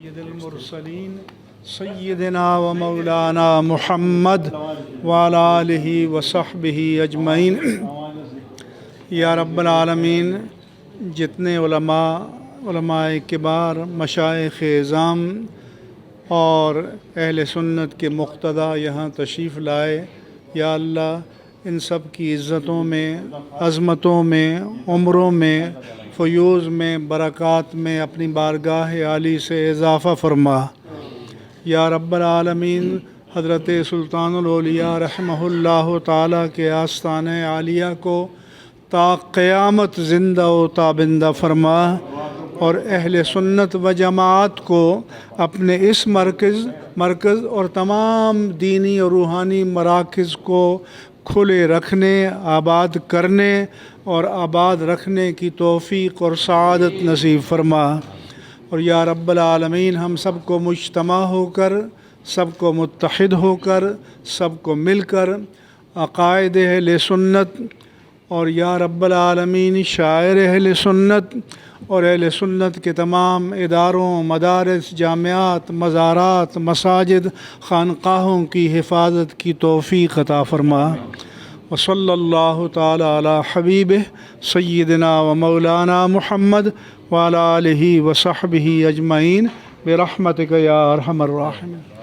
سید المرسلین سیدنا و مولانا محمد وعلی آلہ و صحبہ اجمعین۔ یا رب العالمین، جتنے علماء کبار، مشائخ اعظام اور اہل سنت کے مقتدی یہاں تشریف لائے، یا اللہ ان سب کی عزتوں میں، عظمتوں میں، عمروں میں، فیوز میں، برکات میں اپنی بارگاہ عالی سے اضافہ فرما۔ یا رب العالمین، حضرت سلطان الاولیاء رحمہ اللہ تعالیٰ کے آستانِ عالیہ کو تا قیامت زندہ و تابندہ فرما، اور اہل سنت و جماعت کو اپنے اس مرکز اور تمام دینی اور روحانی مراکز کو کھلے رکھنے، آباد کرنے اور آباد رکھنے کی توفیق اور سعادت نصیب فرما۔ اور یا رب العالمین، ہم سب کو مجتمع ہو کر، سب کو متحد ہو کر، سب کو مل کر عقائد اہل سنت اور یا رب العالمین شاعر اہل سنت اور اہل سنت کے تمام اداروں، مدارس، جامعات، مزارات، مساجد، خانقاہوں کی حفاظت کی توفیق عطا فرما۔ وصلی اللہ تعالی علی حبیبہ سیدنا و مولانا محمد وعلی آلہ و صحبہ اجمعین برحمتک یا ارحم الراحمین۔